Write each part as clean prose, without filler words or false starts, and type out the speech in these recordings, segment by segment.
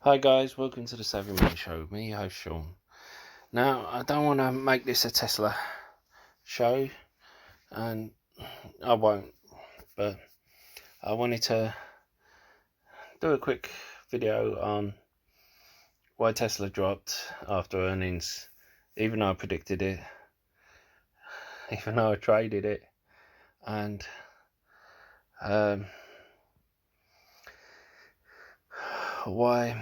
Hi guys, welcome to the Savvy Man Show with me, host Sean. Now, I don't want to make this a Tesla show, and I won't, but I wanted to do a quick video on why Tesla dropped after earnings, even though I predicted it, even though I traded it, and why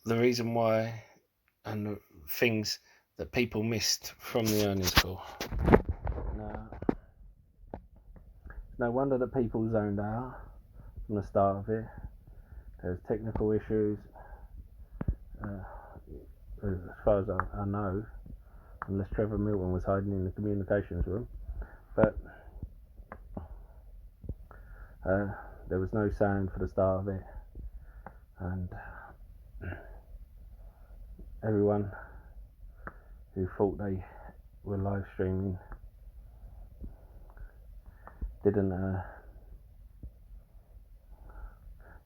the reason why and the things that people missed from the earnings call. Now, no wonder that people zoned out from the start of it. There's technical issues, as far as I know, unless Trevor Milton was hiding in the communications room. But there was no sound for the start of it, and everyone who thought they were live streaming didn't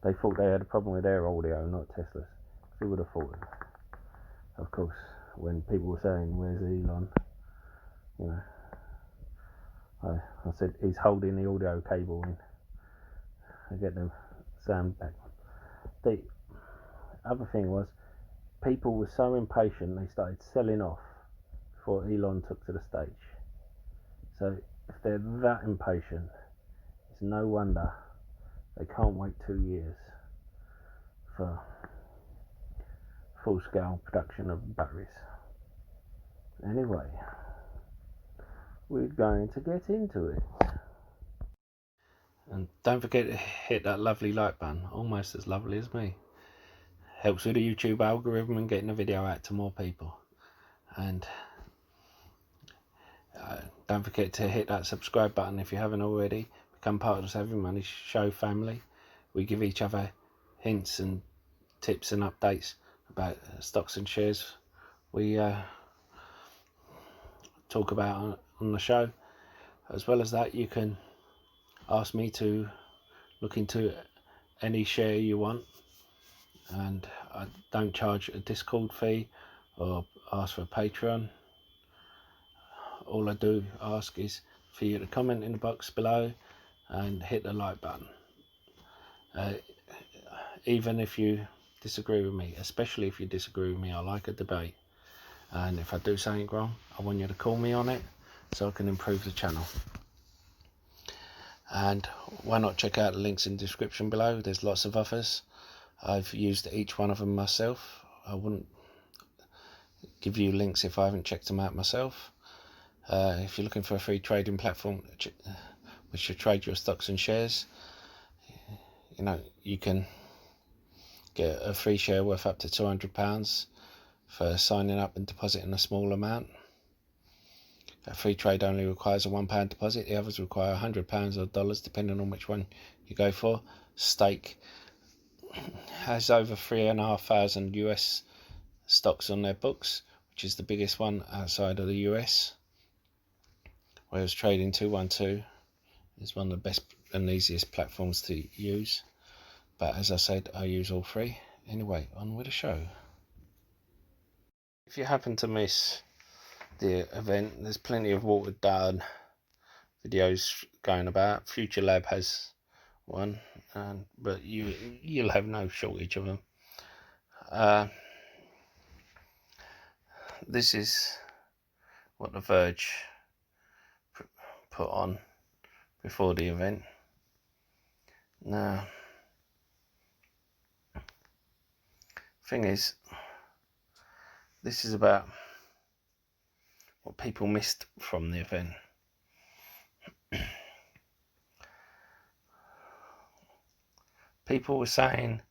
they thought they had a problem with their audio, not Tesla's. Who would have thought it? Of course, when people were saying, where's Elon, you know, I said he's holding the audio cable in. I get the sound back. The other thing was, people were so impatient they started selling off before Elon took to the stage. So if they're that impatient, it's no wonder they can't wait 2 years for full-scale production of batteries. Anyway, we're going to get into it. And don't forget to hit that lovely like button, almost as lovely as me. Helps with the YouTube algorithm and getting the video out to more people. And don't forget to hit that subscribe button if you haven't already. Become part of the Savvy Money Show family. We give each other hints and tips and updates about stocks and shares we talk about on the show. As well as that, you can ask me to look into any share you want, and I don't charge a Discord fee or ask for a Patreon. All I do ask is for you to comment in the box below and hit the like button, even if you disagree with me, especially if you disagree with me. I like a debate, and if I do something wrong, I want you to call me on it so I can improve the channel. And why not check out the links in the description below? There's lots of others. I've used each one of them myself. I wouldn't give you links if I haven't checked them out myself. If you're looking for a free trading platform which should trade your stocks and shares, you know, you can get a free share worth up to £200 for signing up and depositing a small amount. A free trade only requires a £1 deposit. The others require £100 or dollars, depending on which one you go for. Stake has over 3,500 US stocks on their books, which is the biggest one outside of the US. Whereas Trading 212 is one of the best and easiest platforms to use. But as I said, I use all three. Anyway, on with the show. If you happen to miss the event, there's plenty of watered down videos going about. Future Lab has one, but you'll have no shortage of them. This is what The Verge put on before the event. Now, thing is, this is about what people missed from the event. People were saying,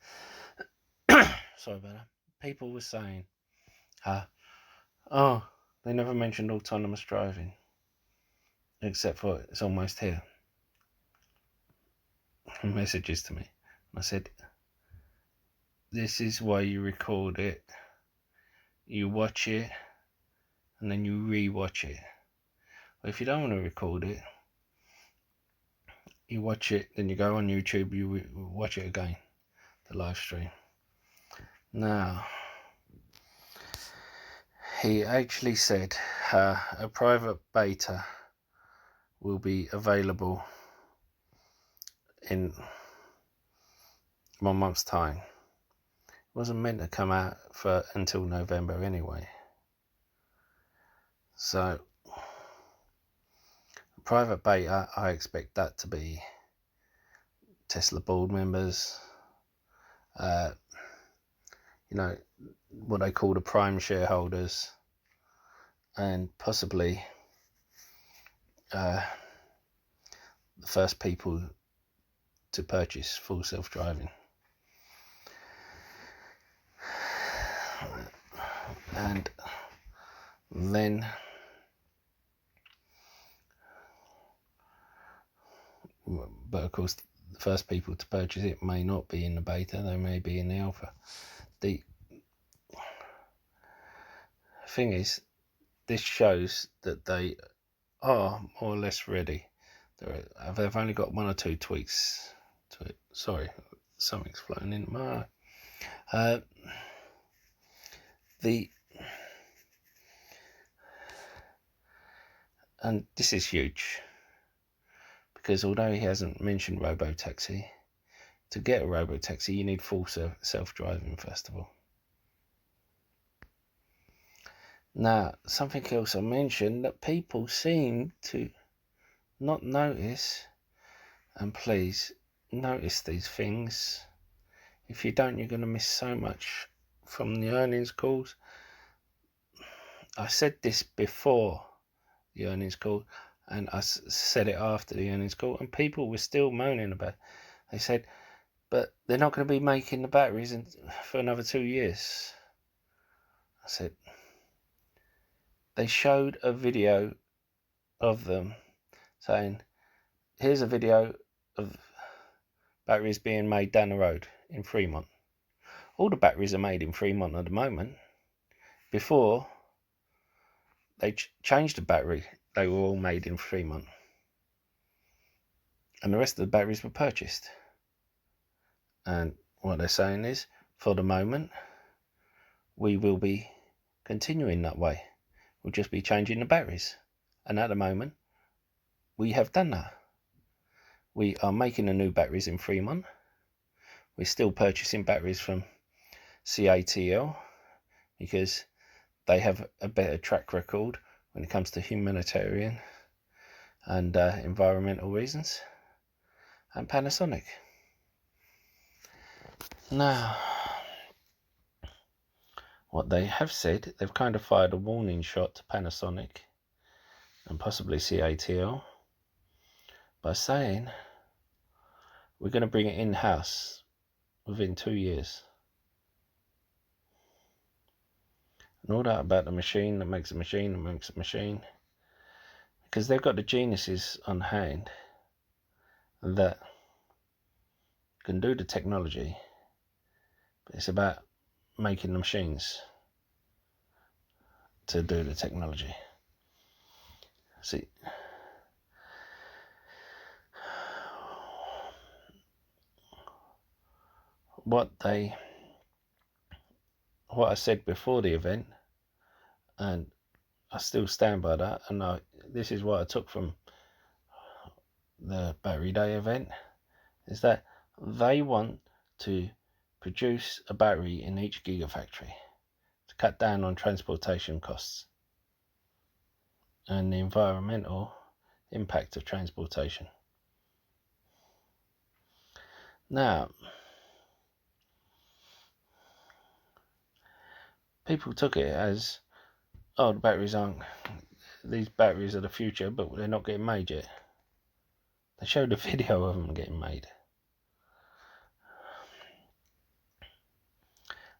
sorry about that. People were saying, oh, they never mentioned autonomous driving, except for it's almost here. Messages to me. And I said, this is why you record it. You watch it, and then you re-watch it. But if you don't want to record it, you watch it, then you go on YouTube, you watch it again, the live stream. Now, he actually said a private beta will be available in 1 month's time. It wasn't meant to come out until November anyway. So, private beta, I expect that to be Tesla board members, you know, what they call the prime shareholders, and possibly the first people to purchase full self-driving. And then but of course the first people to purchase it may not be in the beta, they may be in the alpha. The thing is, this shows that they are more or less ready. They've only got 1 or 2 tweaks to it. Sorry, something's flown in my eye. And this is huge, because although he hasn't mentioned robotaxi, to get a robotaxi you need full self-driving first of all. Now, something else I mentioned that people seem to not notice, and please notice these things. If you don't, you're going to miss so much from the earnings calls. I said this before the earnings call, and I said it after the earnings call, and people were still moaning about it. They said, but they're not going to be making the batteries for another 2 years. I said, they showed a video of them saying, here's a video of batteries being made down the road in Fremont. All the batteries are made in Fremont at the moment. Before they changed the battery, they were all made in Fremont, and the rest of the batteries were purchased. And what they're saying is, for the moment, we will be continuing that way. We'll just be changing the batteries. And at the moment, we have done that. We are making the new batteries in Fremont. We're still purchasing batteries from CATL because they have a better track record when it comes to humanitarian and environmental reasons, and Panasonic. Now, what they have said, they've kind of fired a warning shot to Panasonic and possibly CATL by saying, we're going to bring it in-house within 2 years. And all that about the machine that makes a machine that makes a machine, because they've got the geniuses on hand that can do the technology, but it's about making the machines to do the technology. See, what I said before the event, and I still stand by that, and this is what I took from the Battery Day event, is that they want to produce a battery in each gigafactory to cut down on transportation costs and the environmental impact of transportation. Now, people took it as, oh, these batteries are the future, but they're not getting made yet. They showed a video of them getting made.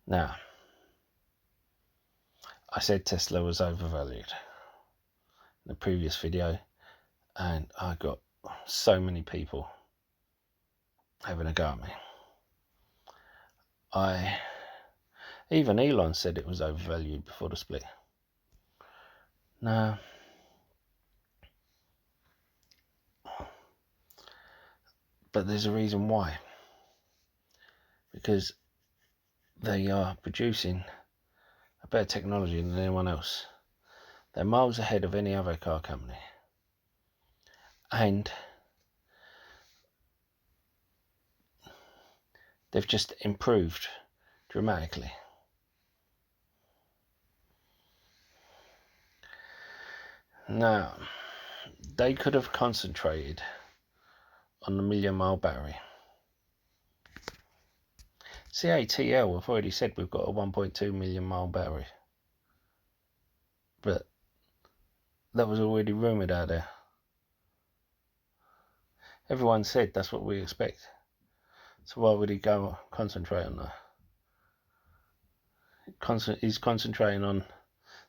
Now, I said Tesla was overvalued in the previous video, and I got so many people having a go at me. Even Elon said it was overvalued before the split. Now, But there's a reason why. Because they are producing a better technology than anyone else. They're miles ahead of any other car company. And they've just improved dramatically. Now, they could have concentrated on the million-mile battery. CATL have already said we've got a 1.2 million-mile battery. But that was already rumoured out there. Everyone said that's what we expect. So why would he go concentrate on that? He's concentrating on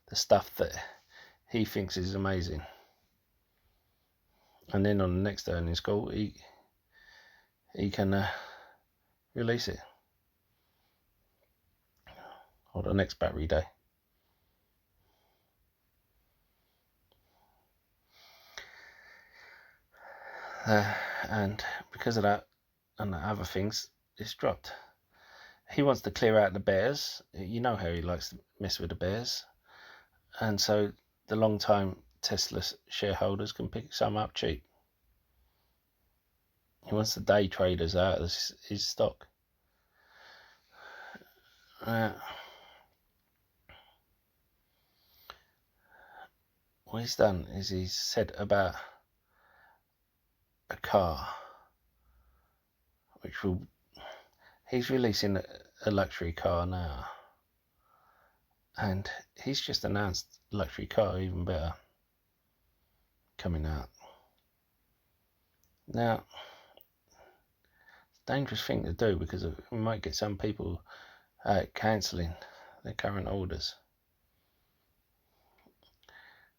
the stuff that he thinks is amazing. And then on the next earnings call, he can release it. Or the next battery day. And because of that and the other things, it's dropped. He wants to clear out the bears. You know how he likes to mess with the bears. And so the long-time Tesla shareholders can pick some up cheap. He wants the day traders out of his stock. What he's done is he's said about a car which will... He's releasing a luxury car now. And he's just announced luxury car, even better, coming out. Now, it's a dangerous thing to do because we might get some people cancelling their current orders.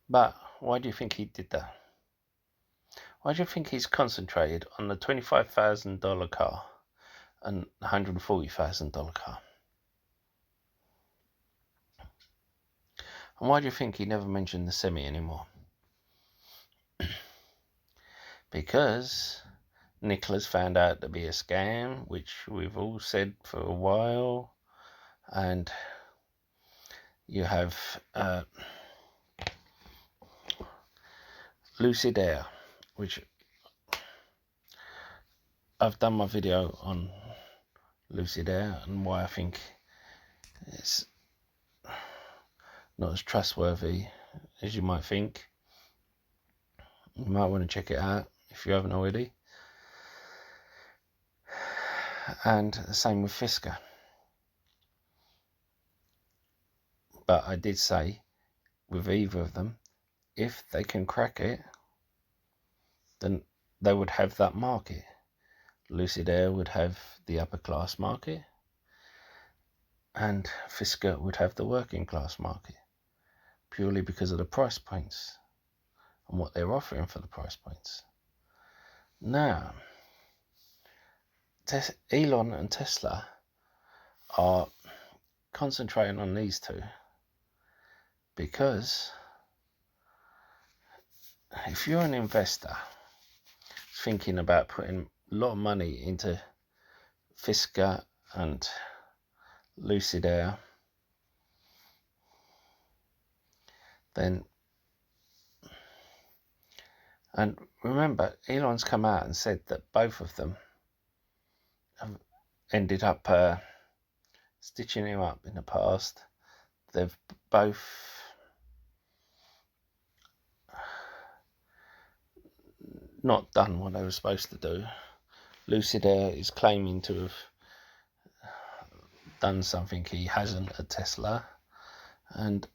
But why do you think he did that? Why do you think he's concentrated on the $25,000 car and $140,000 car? And why do you think he never mentioned the Semi anymore? Because Nkla's found out to be a scam, which we've all said for a while. And you have Lucid Air, which I've done my video on Lucid Air and why I think it's not as trustworthy as you might think. You might want to check it out if you haven't already. And the same with Fisker. But I did say with either of them, if they can crack it, then they would have that market. Lucid Air would have the upper class market, and Fisker would have the working class market, purely because of the price points and what they're offering for the price points. Now, Elon and Tesla are concentrating on these two because if you're an investor thinking about putting a lot of money into Fisker and Lucid Air, then, and remember, Elon's come out and said that both of them have ended up stitching him up in the past. They've both not done what they were supposed to do. Lucid Air is claiming to have done something he hasn't at Tesla, and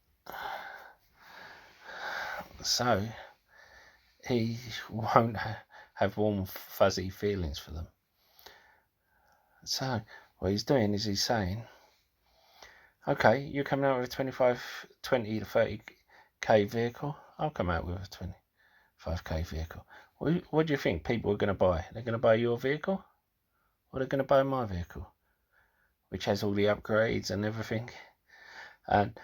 so he won't have warm fuzzy feelings for them. So what he's doing is he's saying, okay, you're coming out with a 20 to 30k vehicle, I'll come out with a 25k vehicle. What do you think people are going to buy? They're going to buy your vehicle, or they're going to buy my vehicle, which has all the upgrades and everything, and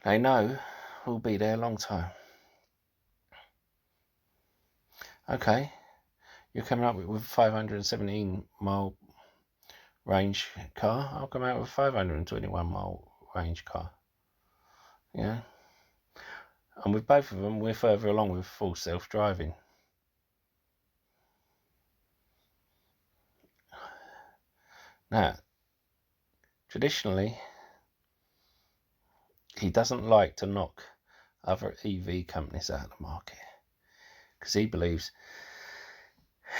they know we'll be there a long time. Okay, You're coming up with 517 mile range car. I'll come out with 521 mile range car. Yeah. And with both of them, we're further along with full self-driving. Now, traditionally, he doesn't like to knock other EV companies out of the market because he believes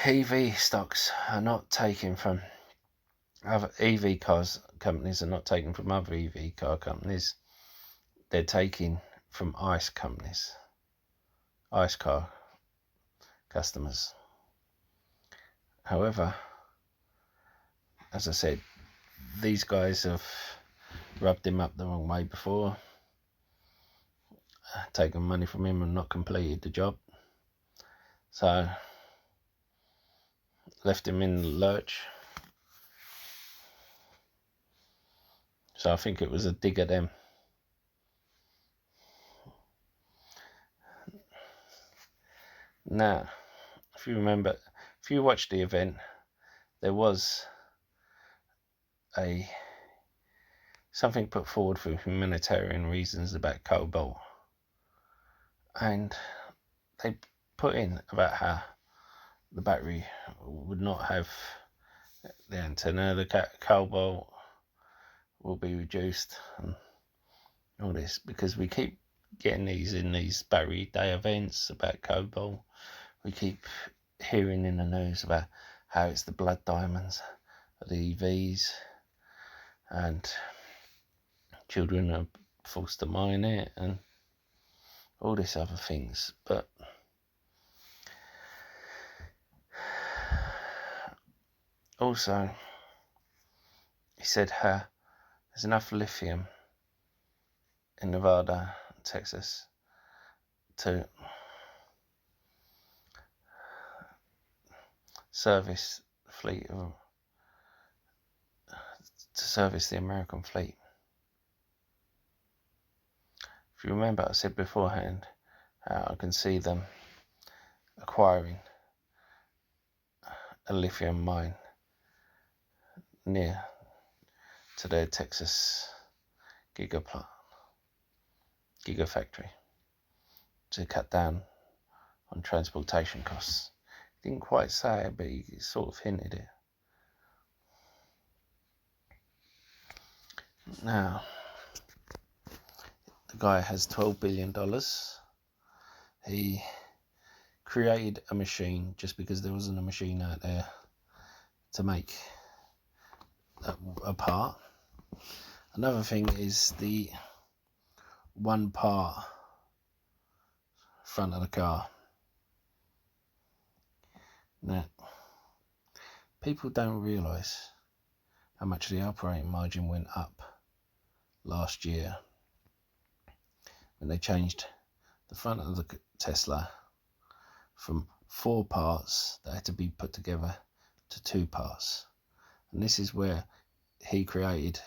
EV stocks are not taken from other EV cars companies, are not taken from other EV car companies. They're taken from ICE companies, ICE car customers. However, as I said, these guys have rubbed him up the wrong way before, taken money from him and not completed the job, so left him in the lurch. So I think it was a dig at them. Now, if you remember, if you watched the event, there was something put forward for humanitarian reasons about cobalt, and they put in about how the battery would not have the antenna, the cobalt will be reduced, and all this, because we keep getting these in these battery day events about cobalt. We keep hearing in the news about how it's the blood diamonds of the EVs, and children are forced to mine it, and all these other things. But also, he said how there's enough lithium in Nevada and Texas to service the fleet, to service the American fleet. If you remember, I said beforehand how I can see them acquiring a lithium mine near to their Texas gigafactory to cut down on transportation costs. Didn't quite say it, but he sort of hinted it. Now, the guy has $12 billion. He created a machine just because there wasn't a machine out there to make a part. Another thing is the one part front of the car. Now, people don't realise how much the operating margin went up last year when they changed the front of the Tesla from 4 parts that had to be put together to 2 parts. And this is where he created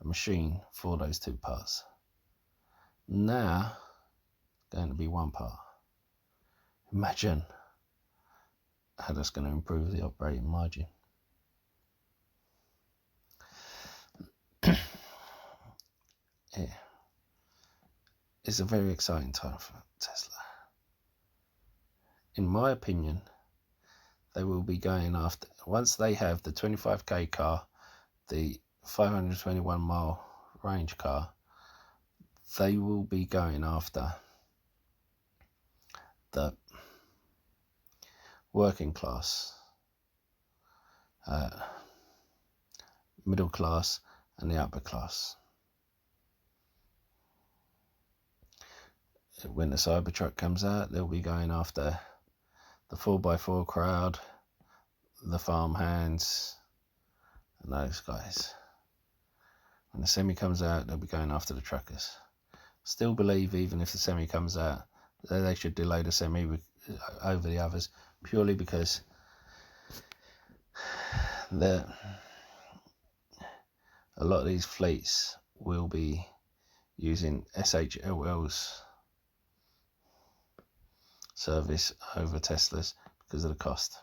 a machine for those 2 parts. Now, it's going to be 1 part. Imagine how that's going to improve the operating margin. Yeah. It's a very exciting time for Tesla. In my opinion, they will be going after, once they have the 25k car, the 521 mile range car, they will be going after the working class, middle class and the upper class. When the Cybertruck comes out, they'll be going after the 4x4 crowd, the farmhands, and those guys. When the Semi comes out, they'll be going after the truckers. Still believe, even if the Semi comes out, that they should delay the Semi over the others, purely because a lot of these fleets will be using SHLL's service over Teslas because of the cost.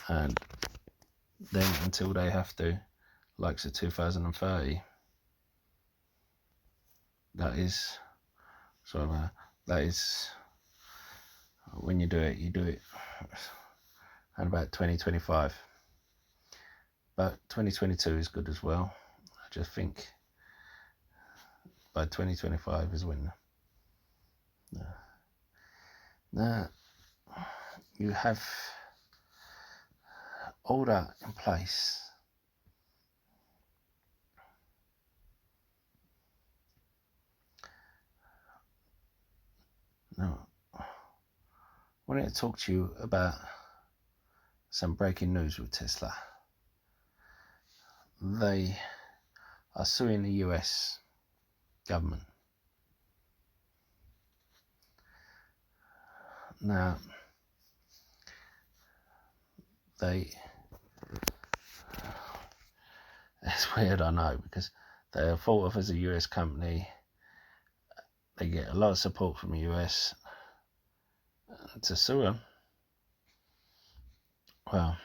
and then until they have to, like the 2030, that is when you do it at about 2025. But 2022 is good as well. I just think by 2025 is when you have all that in place. Now, I wanted to talk to you about some breaking news with Tesla. They are suing the US government. Now, it's weird, I know, because they are thought of as a US company. They get a lot of support from the US to sue them. Well,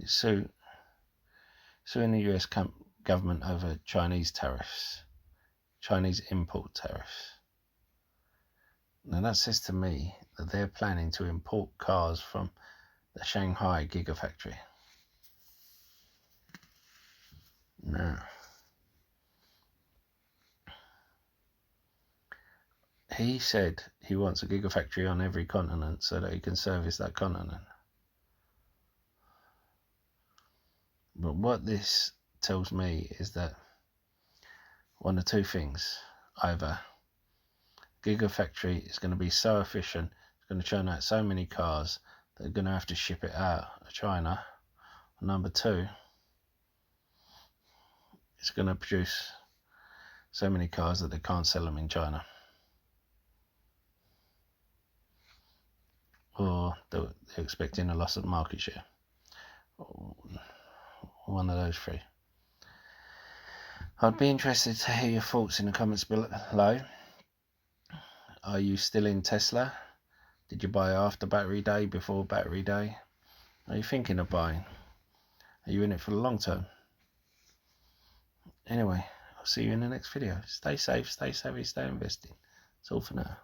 suing the US government over Chinese tariffs, Chinese import tariffs. Now that says to me that they're planning to import cars from the Shanghai Gigafactory. Now, he said he wants a Gigafactory on every continent so that he can service that continent. But what this tells me is that one of two things: either Gigafactory is going to be so efficient, it's going to churn out so many cars that they're going to have to ship it out of China. And number two, it's going to produce so many cars that they can't sell them in China. Or they're expecting a loss of market share. One of those three. I'd be interested to hear your thoughts in the comments below. Are you still in Tesla? Did you buy after battery day, before battery day? Are you thinking of buying? Are you in it for the long term? Anyway, I'll see you in the next video. Stay safe, stay savvy, stay investing. That's all for now.